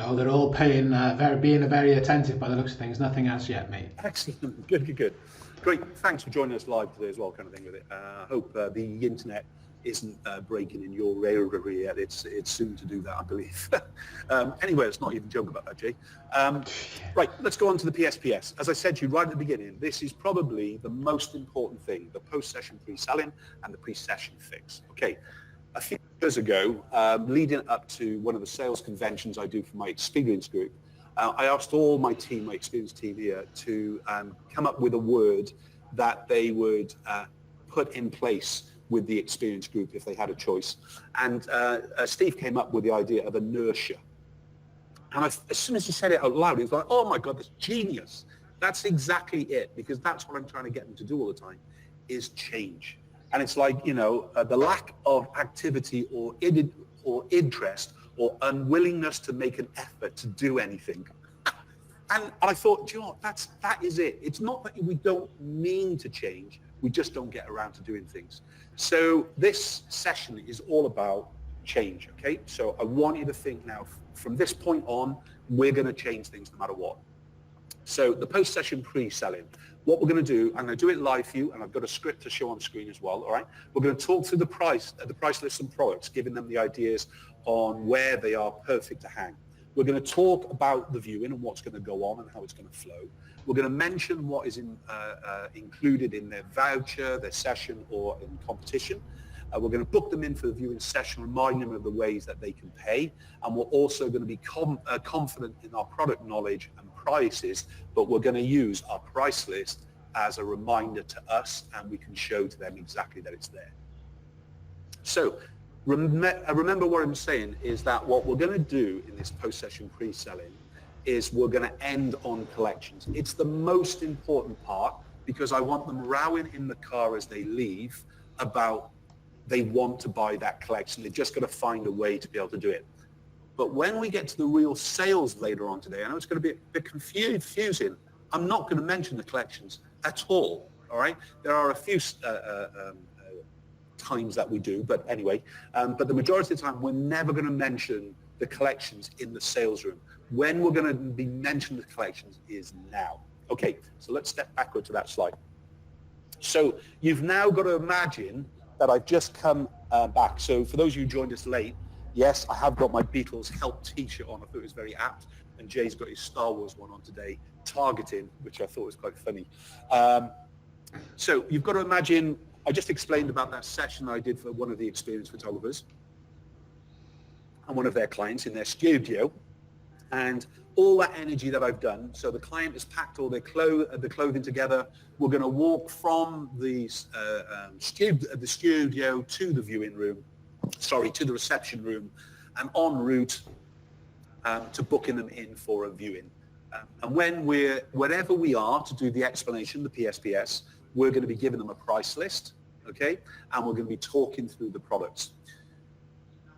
No, they're all being very attentive by the looks of things. Nothing as yet, mate. Excellent. Good. Great. Thanks for joining us live today as well, kind of thing with it. I hope the internet isn't breaking in your area yet. It's soon to do that, I believe. Anyway, let's not even joke about that, Jay. Right, let's go on to the PSPS. As I said to you right at the beginning, this is probably the most important thing, the post-session pre-selling and the pre-session fix. Okay. A few years ago, leading up to one of the sales conventions I do for my Xperience group, I asked all my team, my Xperience team here, to come up with a word that they would put in place with the Xperience group if they had a choice. And Steve came up with the idea of inertia. And as soon as he said it out loud, he was like, oh my God, that's genius. That's exactly it, because that's what I'm trying to get them to do all the time, is change. And it's like, you know, the lack of activity or interest or unwillingness to make an effort to do anything. And I thought, do you know what, that is it. It's not that we don't mean to change, we just don't get around to doing things. So this session is all about change, okay? So I want you to think now, from this point on, we're going to change things no matter what. So the post-session pre-selling, what we're going to do, I'm going to do it live for you, and I've got a script to show on screen as well, all right? We're going to talk through the price list and products, giving them the ideas on where they are perfect to hang. We're going to talk about the viewing and what's going to go on and how it's going to flow. We're going to mention what is included in their voucher, their session, or in competition. We're going to book them in for the viewing session, remind them of the ways that they can pay, and we're also going to be confident in our product knowledge and prices, but we're going to use our price list as a reminder to us, and we can show to them exactly that it's there. So remember what I'm saying is that what we're going to do in this post-session pre-selling is we're going to end on collections. It's the most important part, because I want them rowing in the car as they leave about they want to buy that collection. They're just going to find a way to be able to do it. But when we get to the real sales later on today, I know it's going to be a bit confusing. I'm not going to mention the collections at all, all right? There are a few times that we do, but anyway, but the majority of the time, we're never going to mention the collections in the sales room. When we're going to be mentioning the collections is now. Okay, so let's step backward to that slide. So you've now got to imagine that I've just come back. So for those of you who joined us late, yes, I have got my Beatles Help t-shirt on. I thought it was very apt. And Jay's got his Star Wars one on today, targeting, which I thought was quite funny. So you've got to imagine, I just explained about that session I did for one of the Xperience photographers and one of their clients in their studio. And all that energy that I've done, so the client has packed all their clothing together. We're going to walk from the studio to the viewing room, to the reception room, and en route to booking them in for a viewing. And wherever we are to do the explanation, the PSPS, we're going to be giving them a price list, okay? And we're going to be talking through the products.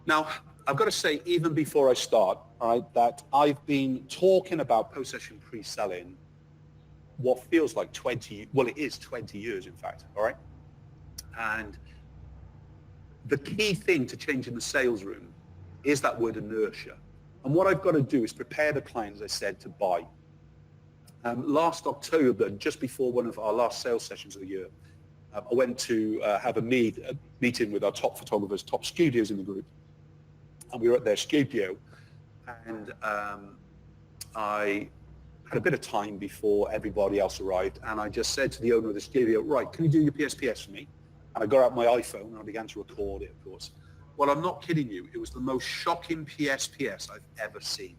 Now, I've got to say, even before I start, all right, that I've been talking about post-session pre-selling what feels like 20, well, it is 20 years, in fact, all right? And the key thing to change in the sales room is that word inertia. And what I've got to do is prepare the client, as I said, to buy. Last October, just before one of our last sales sessions of the year, I went to have a meeting with our top photographers, top studios in the group. And we were at their studio, and I had a bit of time before everybody else arrived, and I just said to the owner of the studio, right, can you do your PSPS for me? And I got out my iPhone and I began to record it, of course. Well, I'm not kidding you, it was the most shocking PSPS I've ever seen.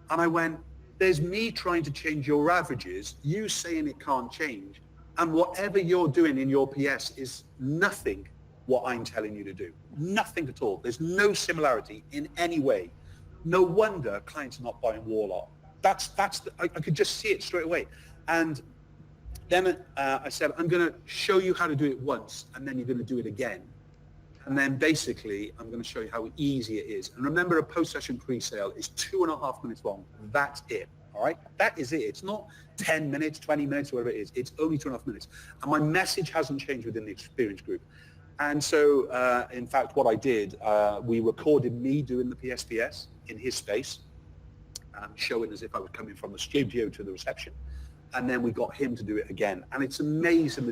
And I went, there's me trying to change your averages, you saying it can't change, and whatever you're doing in your PS is nothing what I'm telling you to do. Nothing at all. There's no similarity in any way. No wonder clients are not buying Warlock. I could just see it straight away. And then I said, I'm going to show you how to do it once, and then you're going to do it again. And then basically, I'm going to show you how easy it is. And remember, a post-session pre-sale is 2.5 minutes long. That's it. All right? That is it. It's not 10 minutes, 20 minutes, whatever it is. It's only 2.5 minutes. And my message hasn't changed within the Xperience group. And so, in fact, what I did, we recorded me doing the PSPS in his space. showing as if I was coming from the studio to the reception. And then we got him to do it again. And it's amazing the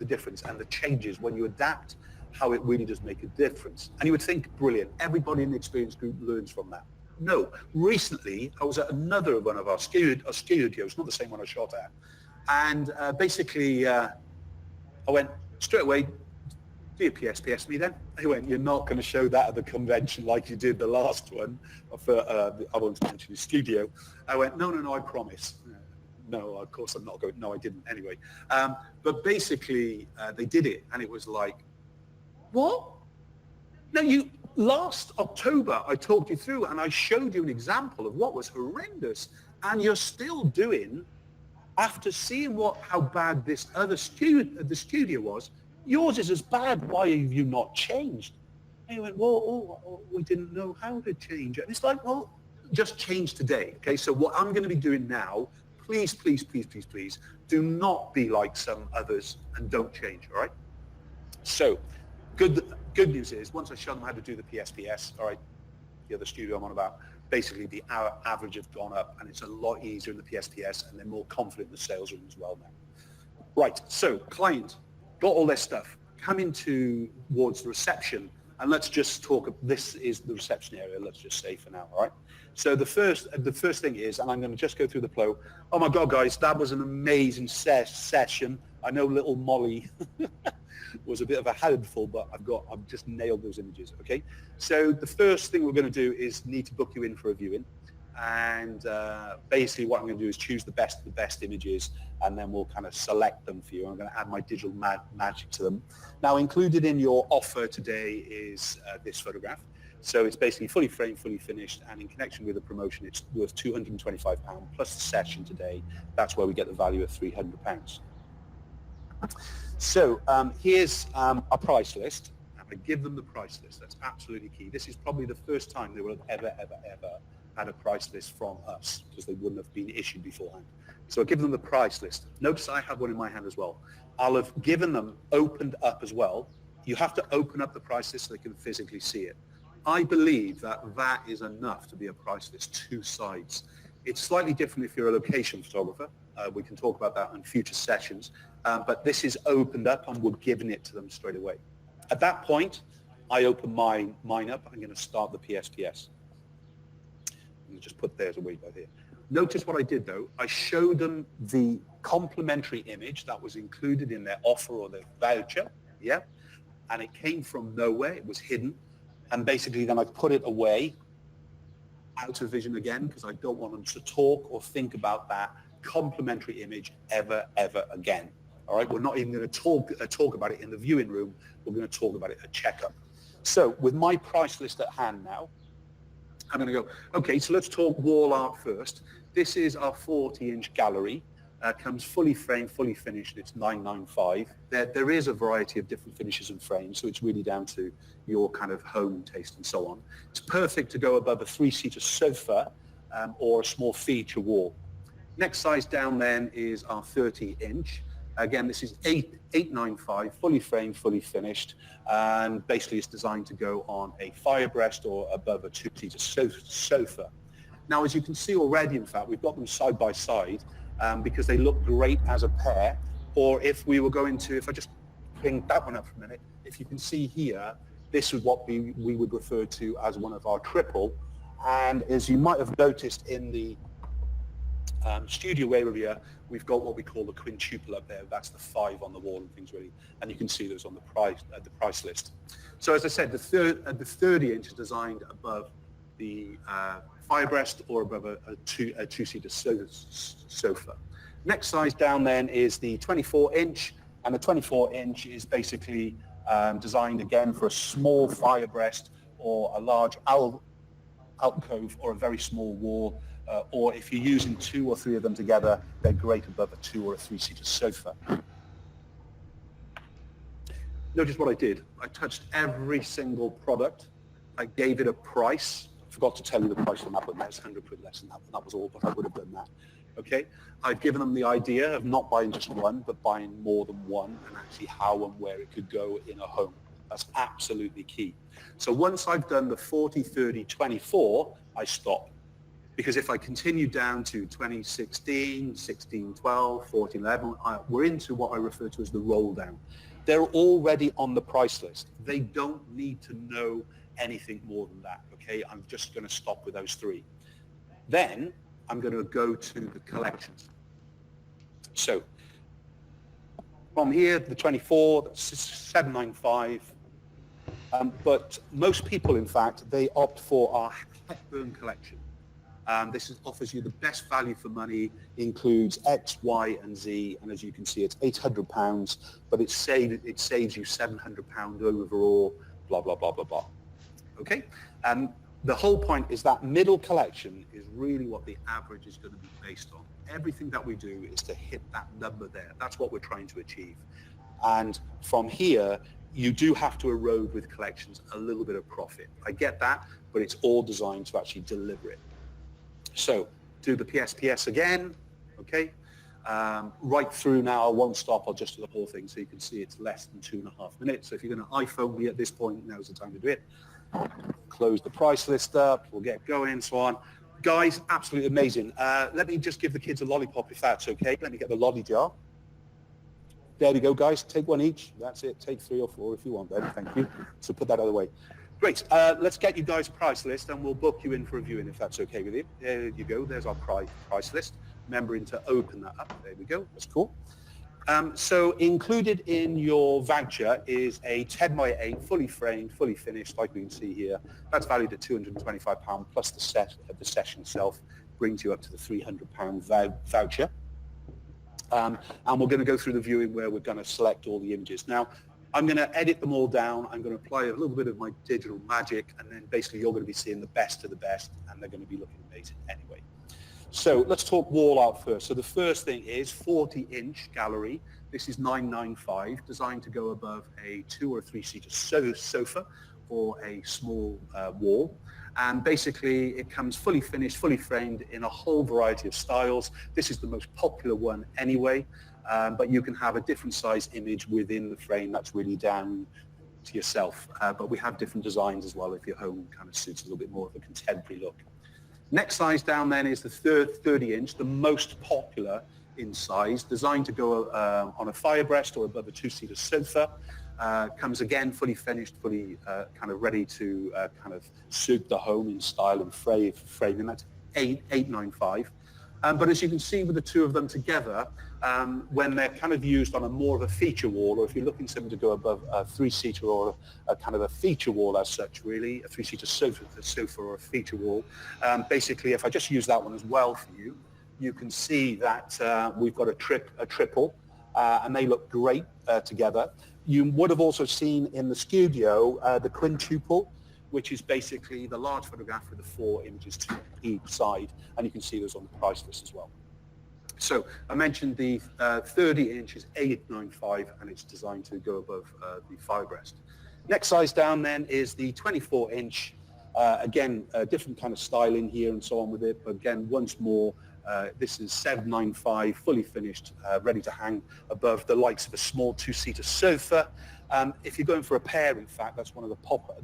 difference and the changes when you adapt, how it really does make a difference. And you would think, brilliant, everybody in the Xperience group learns from that. No, recently I was at another one of our studios, not the same one I shot at. And basically I went straight away, do your PSPS me then? He went, you're not going to show that at the convention like you did the last one for, I won't mention the studio. I went, no, I promise. No, of course I'm not going. No, I didn't anyway. But basically, they did it, and it was like, what? No, last October I talked you through, and I showed you an example of what was horrendous, and you're still doing, after seeing how bad this other the studio was, yours is as bad. Why have you not changed? And he went, well, we didn't know how to change it. And it's like, well, just change today. Okay, so what I'm going to be doing now. Please, do not be like some others and don't change, all right? So, good news is, once I show them how to do the PSPS, all right, the other studio I'm on about, basically the average have gone up and it's a lot easier in the PSPS and they're more confident in the sales room as well now. Right, so client, got all their stuff, coming towards the reception, and let's just talk, this is the reception area, let's just say for now, all right? So the first thing is, and I'm going to just go through the flow. Oh my God, guys, that was an amazing session. I know little Molly was a bit of a handful, but I've just nailed those images, okay? So the first thing we're going to do is need to book you in for a viewing. And basically what I'm going to do is choose the best of the best images, and then we'll kind of select them for you. I'm going to add my digital magic to them. Now, included in your offer today is this photograph. So it's basically fully framed, fully finished, and in connection with the promotion, it's worth £225 plus the session today. That's where we get the value of £300. So here's our price list. And I give them the price list. That's absolutely key. This is probably the first time they will have ever had a price list from us, because they wouldn't have been issued beforehand. So I give them the price list. Notice I have one in my hand as well. I'll have given them opened up as well. You have to open up the price list so they can physically see it. I believe that is enough to be a price list, two sides. It's slightly different if you're a location photographer. We can talk about that in future sessions. But this is opened up and we're giving it to them straight away. At that point, I open mine up. I'm going to start the PSPS. I'm going to just put theirs away by here. Notice what I did though. I showed them the complimentary image that was included in their offer or their voucher. Yeah. And it came from nowhere. It was hidden. And basically then I put it away out of vision again, because I don't want them to talk or think about that complimentary image ever again. All right, we're not even going to talk about it in the viewing room. We're going to talk about it at checkup. So with my price list at hand now, I'm going to go, okay, so let's talk wall art first. This is our 40-inch gallery. Comes fully framed, fully finished. It's $995. There is a variety of different finishes and frames, so it's really down to your kind of home taste and so on. It's perfect to go above a 3-seater sofa or a small feature wall. Next size down then is our 30-inch. Again, this is $895, fully framed, fully finished, and basically it's designed to go on a firebreast or above a 2-seater sofa. Now, as you can see already, in fact, we've got them side by side. Because they look great as a pair, or if we were going to, if I just bring that one up for a minute, if you can see here, this is what we would refer to as one of our triple, and as you might have noticed in the studio area, we've got what we call the quintuple up there. That's the 5 on the wall and things really, and you can see those on the price list. So as I said, the 30-inch is designed above the firebreast or above a 2-seater sofa. Next size down then is the 24-inch, and the 24-inch is basically designed again for a small firebreast or a large alcove or a very small wall, or if you're using 2 or 3 of them together, they're great above a 2 or a 3-seater sofa. Notice what I did. I touched every single product. I gave it a price. Forgot to tell you the price on that, but there's 100 quid less than that, and that was all, but I would have done that. Okay, I've given them the idea of not buying just one, but buying more than one, and actually how and where it could go in a home. That's absolutely key. So once I've done the 40, 30, 24, I stop. Because if I continue down to 2016, 16, 12, 14, 11, we're into what I refer to as the roll down. They're already on the price list. They don't need to know anything more than that, okay? I'm just going to stop with those three. Then I'm going to go to the collections. So from here, the 24, that's 795. But most people, in fact, they opt for our Hepburn collection. This offers you the best value for money, includes X, Y, and Z, and as you can see, it's £800, but it saves you £700 overall, blah, blah, blah, blah, blah. Okay? And the whole point is that middle collection is really what the average is going to be based on. Everything that we do is to hit that number there. That's what we're trying to achieve. And from here, you do have to erode with collections a little bit of profit. I get that, but it's all designed to actually deliver it. So do the PSPS again, okay? Right through now, I won't stop, I'll just do the whole thing so you can see it's less than 2.5 minutes. So if you're going to iPhone me at this point, now's the time to do it. Close the price list up, we'll get going, so on. Guys, absolutely amazing. Let me just give the kids a lollipop if that's okay. Let me get the lolly jar. There we go, guys. Take one each. That's it. Take 3 or 4 if you want, then. Thank you. So put that out of the way. Great. Let's get you guys a price list and we'll book you in for a viewing if that's okay with you. There you go. There's our price list. Remembering to open that up. There we go. That's cool. So included in your voucher is a 10x8 fully framed, fully finished, like we can see here. That's valued at £225 plus the set of the session itself brings you up to the £300 voucher. And we're going to go through the viewing where we're going to select all the images. Now, I'm going to edit them all down. I'm going to apply a little bit of my digital magic, and then basically you're going to be seeing the best of the best, and they're going to be looking amazing anyway. So let's talk wall art first. So the first thing is 40-inch gallery. This is 995, designed to go above a 2 or 3-seater sofa or a small wall. And basically it comes fully finished, fully framed in a whole variety of styles. This is the most popular one anyway, but you can have a different size image within the frame. That's really down to yourself. But we have different designs as well if your home kind of suits a little bit more of a contemporary look. Next size down then is the 30-inch, the most popular in size, designed to go on a firebreast or above a 2-seater sofa. Comes again fully finished, fully kind of ready to kind of suit the home in style and framing. That's 895. But as you can see with the two of them together, when they're kind of used on a more of a feature wall, or if you're looking something to go above a 3-seater or a kind of a feature wall as such, really, a 3-seater sofa or a feature wall, basically if I just use that one as well for you, you can see that we've got a triple, and they look great together. You would have also seen in the studio the quintuple, which is basically the large photograph with the 4 images to each side, and you can see those on the price list as well. So I mentioned the 30-inch is 895, and it's designed to go above the firebreast. Next size down then is the 24-inch. Again, a different kind of styling here and so on with it, but again, once more, this is 795, fully finished, ready to hang above the likes of a small 2-seater sofa. If you're going for a pair, in fact, that's one of the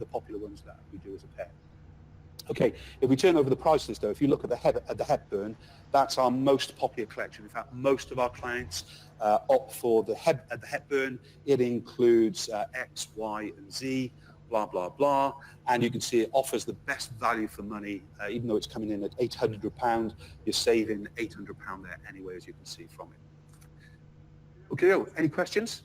popular ones that we do as a pair. Okay, if we turn over the price list, though, if you look at the Hepburn, that's our most popular collection. In fact, most of our clients opt for the Hepburn. It includes X, Y, and Z, blah, blah, blah. And you can see it offers the best value for money. Even though it's coming in at £800, you're saving £800 there anyway, as you can see from it. Okay, any questions?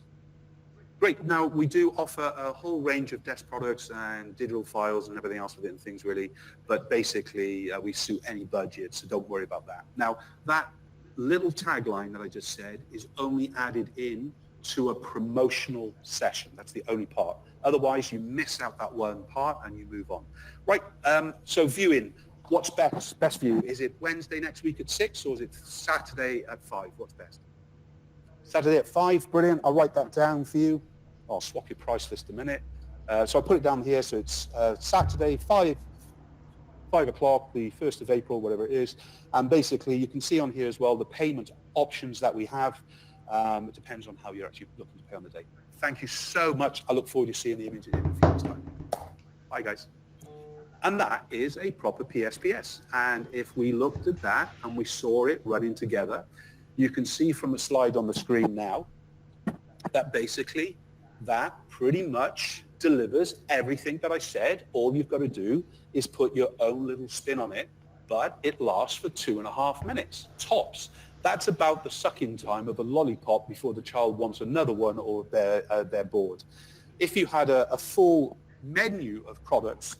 Great. Now, we do offer a whole range of desk products and digital files and everything else within things, really. But basically, we suit any budget, so don't worry about that. Now, that little tagline that I just said is only added in to a promotional session. That's the only part. Otherwise, you miss out that one part and you move on. Right, so viewing. What's best view? Is it Wednesday next week at 6 or is it Saturday at 5? What's best? Saturday at 5, brilliant. I'll write that down for you. I'll swap your price list a minute. So I put it down here, so it's Saturday, 5 o'clock, the 1st of April, whatever it is. And basically, you can see on here as well the payment options that we have. It depends on how you're actually looking to pay on the day. Thank you so much. I look forward to seeing the image in a few minutes' time. Bye, guys. And that is a proper PSPS. And if we looked at that and we saw it running together, you can see from a slide on the screen now that basically that pretty much delivers everything that I said. All you've got to do is put your own little spin on it, but it lasts for 2.5 minutes, tops. That's about the sucking time of a lollipop before the child wants another one or they're bored. If you had a full menu of products,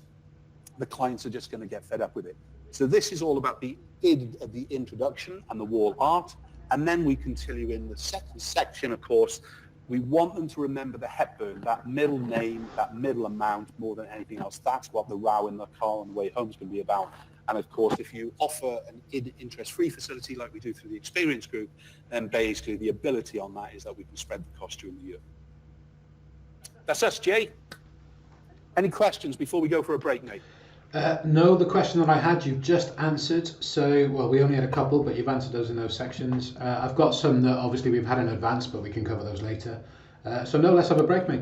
the clients are just going to get fed up with it. So this is all about the introduction and the wall art. And then we continue in the second section, of course. We want them to remember the Hepburn, that middle name, that middle amount, more than anything else. That's what the row in the car on the way home is going to be about. And of course, if you offer an interest-free facility like we do through the Xperience group, then basically the ability on that is that we can spread the cost during the year. That's us, Jay. Any questions before we go for a break, mate? No, the question that I had you've just answered. So, well, we only had a couple, but you've answered those in those sections. I've got some that obviously we've had in advance, but we can cover those later. So no, let's have a break, mate.